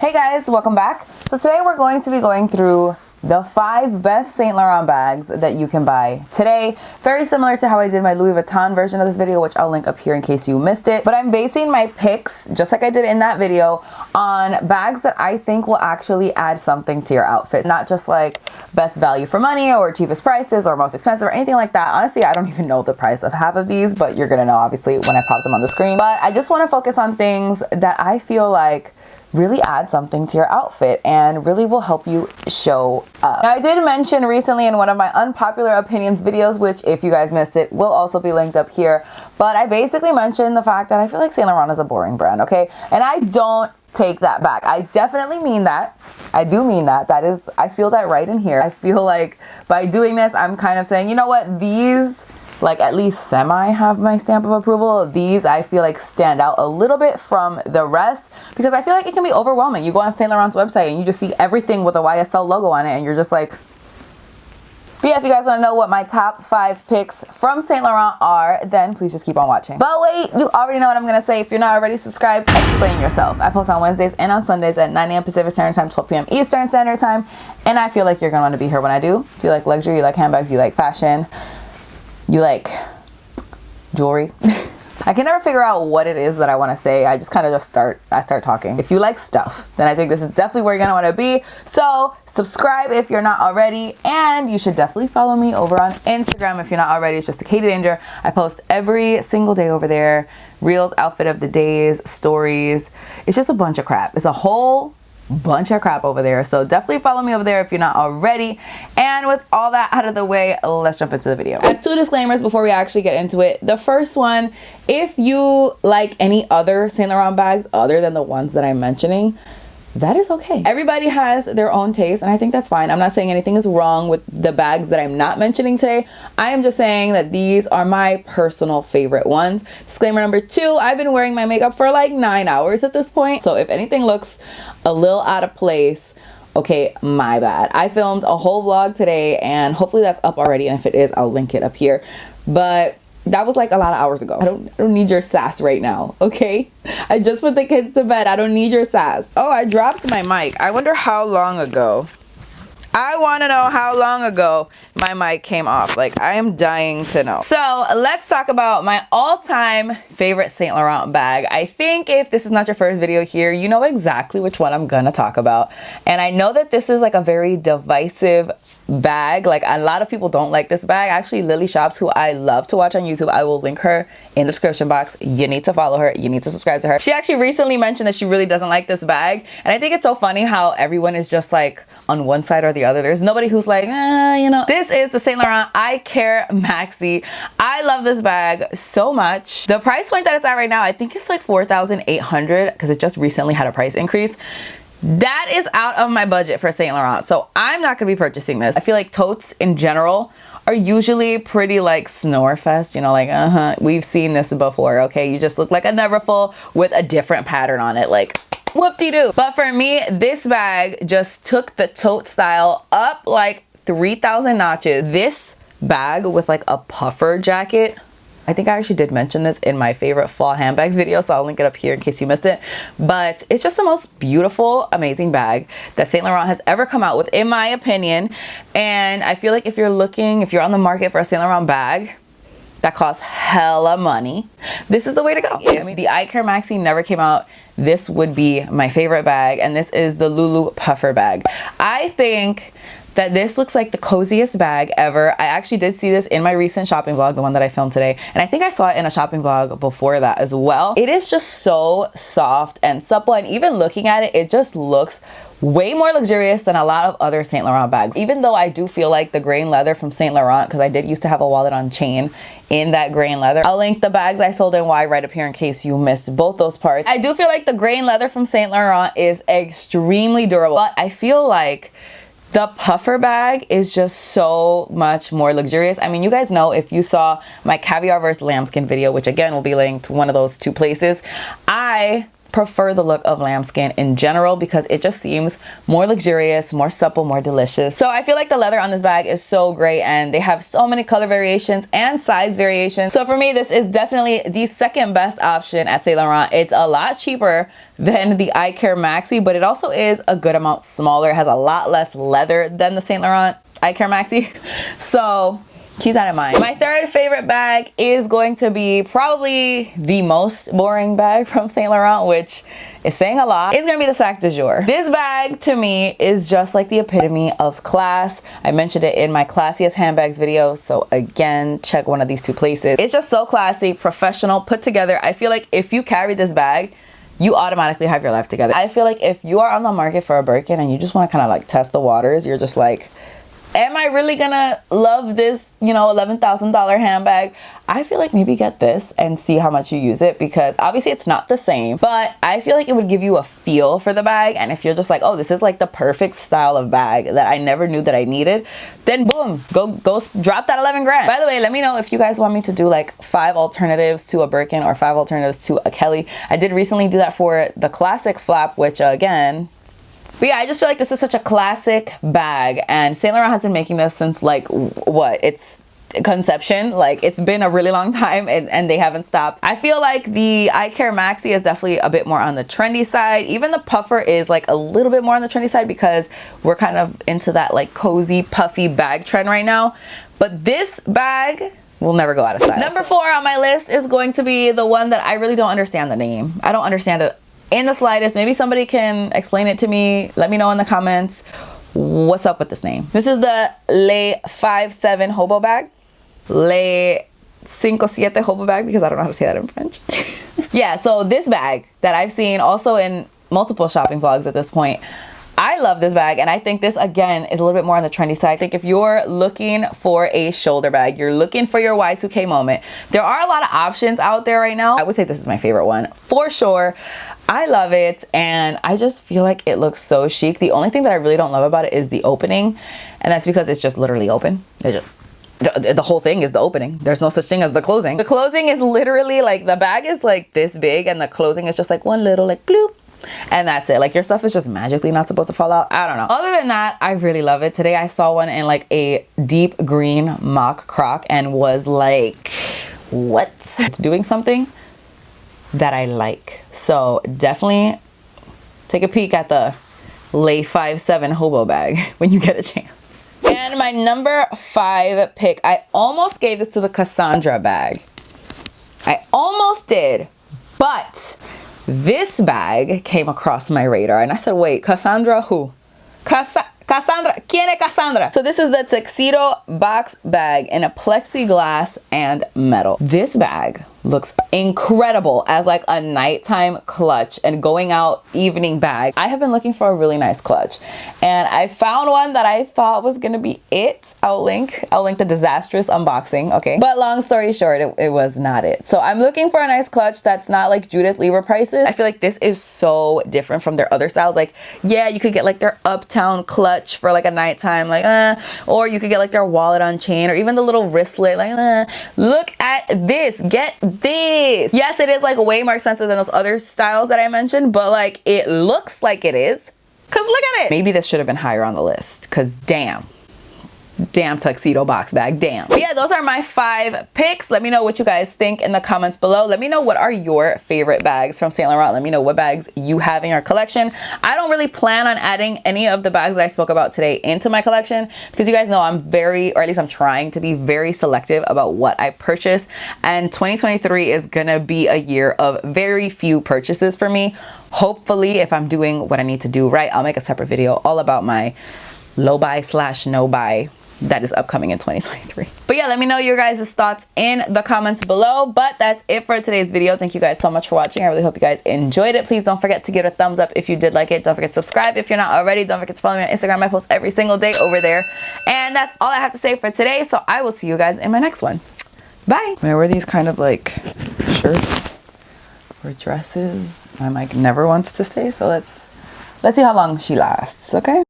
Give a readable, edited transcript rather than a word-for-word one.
Hey guys, welcome back. So today we're going to be going through the 5 best Saint Laurent bags that you can buy today. Very similar to how I did my Louis Vuitton version of this video, which I'll link up here in case you missed it. But I'm basing my picks, just like I did in that video, on bags that I think will actually add something to your outfit. Not just like best value for money or cheapest prices or most expensive or anything like that. Honestly, I don't even know the price of half of these, but you're gonna know obviously when I pop them on the screen. But I just wanna focus on things that I feel like really add something to your outfit and really will help you show up. Now, I did mention recently in one of my unpopular opinions videos, which if you guys missed it, will also be linked up here, but I basically mentioned the fact that I feel like Saint Laurent is a boring brand, okay? And I don't take that back. I definitely mean that. I do mean that. I feel that right in here. I feel like by doing this, I'm kind of saying, you know what, these like at least semi have my stamp of approval. These I feel like stand out a little bit from the rest because I feel like it can be overwhelming. You go on Saint Laurent's website and you just see everything with a YSL logo on it and you're just like, but yeah, if you guys want to know what my top 5 picks from Saint Laurent are, then please just keep on watching. But wait, you already know what I'm going to say. If you're not already subscribed, explain yourself. I post on Wednesdays and on Sundays at 9 a.m. Pacific Standard Time, 12 p.m. Eastern Standard Time. And I feel like you're going to want to be here when I do. If you like luxury, you like handbags, you like fashion, you like jewelry. I can never figure out what it is that I want to say. I just kind of start talking. If you like stuff, then I think this is definitely where you're gonna want to be. So subscribe if you're not already, and you should definitely follow me over on Instagram if you're not already. It's just a Katie Danger. I post every single day over there. Reels, outfit of the days, stories. It's just a bunch of crap. It's a whole bunch of crap over there, so definitely follow me over there if you're not already. And with all that out of the way, let's jump into the video. I have 2 disclaimers before we actually get into it. The first one, if you like any other Saint Laurent bags other than the ones that I'm mentioning, that is okay. Everybody has their own taste, and I think that's fine. I'm not saying anything is wrong with the bags that I'm not mentioning today. I am just saying that these are my personal favorite ones. Disclaimer number 2, I've been wearing my makeup for like 9 hours at this point, so if anything looks a little out of place, okay, my bad. I filmed a whole vlog today, and hopefully that's up already, and if it is, I'll link it up here. But that was like a lot of hours ago. I don't need your sass right now, okay? I just put the kids to bed. I don't need your sass. Oh, I dropped my mic. I wonder how long ago. I want to know how long ago my mic came off. Like, I am dying to know. So let's talk about my all-time favorite Saint Laurent bag. I think if this is not your first video here, you know exactly which one I'm gonna talk about. And I know that this is like a very divisive bag. Like, a lot of people don't like this bag. Actually, Lily Shops, who I love to watch on YouTube, I will link her in the description box. You need to follow her. You need to subscribe to her. She actually recently mentioned that she really doesn't like this bag. And I think it's so funny how everyone is just like on one side or the other. There's nobody who's like, you know. This is the Saint Laurent iCare Maxi. I love this bag so much. The price point that it's at right now, I think it's like $4,800 because it just recently had a price increase. That is out of my budget for Saint Laurent, so I'm not gonna be purchasing this. I feel like totes in general are usually pretty like snore fest, you know, like we've seen this before, okay? You just look like a Neverfull with a different pattern on it, like whoop-de-doo. But for me, this bag just took the tote style up like 3,000 notches. This bag with like a puffer jacket, I think I actually did mention this in my favorite fall handbags video, so I'll link it up here in case you missed it. But it's just the most beautiful, amazing bag that Saint Laurent has ever come out with, in my opinion. And I feel like if you're on the market for a Saint Laurent bag that costs hella money, this is the way to go. If the iCare Maxi never came out, this would be my favorite bag, and this is the Lulu puffer bag. I think that this looks like the coziest bag ever. I actually did see this in my recent shopping vlog, the one that I filmed today, and I think I saw it in a shopping vlog before that as well. It is just so soft and supple, and even looking at it, it just looks way more luxurious than a lot of other Saint Laurent bags. Even though I do feel like the grain leather from Saint Laurent, because I did used to have a wallet on chain in that grain leather. I'll link the bags I sold and why right up here in case you missed both those parts. I do feel like the grain leather from Saint Laurent is extremely durable, but I feel like the puffer bag is just so much more luxurious. I mean, you guys know, if you saw my caviar versus lambskin video, which again will be linked one of those 2 places, I prefer the look of lambskin in general because it just seems more luxurious, more supple, more delicious. So I feel like the leather on this bag is so great, and they have so many color variations and size variations. So for me, this is definitely the second best option at Saint Laurent. It's a lot cheaper than the iCare Maxi, but it also is a good amount smaller. It has a lot less leather than the Saint Laurent iCare Maxi. So keep that in mind. My third favorite bag is going to be probably the most boring bag from Saint Laurent, which is saying a lot. It's gonna be the Sac de Jour. This bag to me is just like the epitome of class. I mentioned it in my classiest handbags video, so again, check one of these two places. It's just so classy, professional, put together. I feel like if you carry this bag, you automatically have your life together. I feel like if you are on the market for a Birkin and you just wanna kind of like test the waters, you're just like, am I really gonna love this, you know, $11,000 handbag? I feel like maybe get this and see how much you use it, because obviously it's not the same, but I feel like it would give you a feel for the bag. And if you're just like, oh, this is like the perfect style of bag that I never knew that I needed, then boom, go drop that 11 grand. By the way, let me know if you guys want me to do like 5 alternatives to a Birkin or 5 alternatives to a Kelly. I did recently do that for the classic flap, which again, but yeah, I just feel like this is such a classic bag, and Saint Laurent has been making this since like what? It's conception. Like it's been a really long time, and they haven't stopped. I feel like the iCare Maxi is definitely a bit more on the trendy side. Even the puffer is like a little bit more on the trendy side because we're kind of into that like cozy, puffy bag trend right now. But this bag will never go out of style. Number 4 on my list is going to be the one that I really don't understand the name. I don't understand it in the slightest. Maybe somebody can explain it to me. Let me know in the comments what's up with this name. This is the Le 5'7" hobo bag. Le 5'7" hobo bag, because I don't know how to say that in French. Yeah, so this bag that I've seen also in multiple shopping vlogs at this point, I love this bag, and I think this again is a little bit more on the trendy side. I think if you're looking for a shoulder bag, you're looking for your Y2K moment, there are a lot of options out there right now. I would say this is my favorite one for sure. I love it, and I just feel like it looks so chic. The only thing that I really don't love about it is the opening, and that's because it's just literally open. The whole thing is the opening. There's no such thing as the closing. The closing is literally like, the bag is like this big, and the closing is just like one little like bloop. And that's it. Like your stuff is just magically not supposed to fall out. I don't know. Other than that, I really love it. Today I saw one in like a deep green mock croc and was like, what? It's doing something that I like. So definitely take a peek at the Le 5'7" hobo bag when you get a chance. And my number 5 pick, I almost gave this to the Cassandra bag. I almost did, but this bag came across my radar and I said, wait, Cassandra who? Cassandra, ¿quién es Cassandra? So this is the Tuxedo box bag in a plexiglass and metal. This bag looks incredible as like a nighttime clutch and going out evening bag. I have been looking for a really nice clutch, and I found one that I thought was gonna be it. I'll link the disastrous unboxing, okay? But long story short, it was not it. So I'm looking for a nice clutch that's not like Judith Lever prices. I feel like this is so different from their other styles. Like, yeah, you could get like their Uptown clutch for like a nighttime, like, or you could get like their wallet on chain, or even the little wristlet, like, look at this, get this. Yes, it is like way more expensive than those other styles that I mentioned, but like it looks like it is, because look at it. Maybe this should have been higher on the list, because damn Tuxedo box bag, damn. But yeah, those are my 5 picks. Let me know what you guys think in the comments below. Let me know what are your favorite bags from Saint Laurent. Let me know what bags you have in your collection. I don't really plan on adding any of the bags that I spoke about today into my collection, because you guys know I'm very, or at least I'm trying to be very selective about what I purchase, and 2023 is gonna be a year of very few purchases for me. Hopefully, if I'm doing what I need to do right, I'll make a separate video all about my low buy / no buy that is upcoming in 2023. But yeah, let me know your guys' thoughts in the comments below. But that's it for today's video. Thank you guys so much for watching. I really hope you guys enjoyed it. Please don't forget to give it a thumbs up if you did like it. Don't forget to subscribe if you're not already. Don't forget to follow me on Instagram. I post every single day over there. And that's all I have to say for today. So I will see you guys in my next one. Bye. I wear these kind of like shirts or dresses. My mic never wants to stay. So let's see how long she lasts, okay?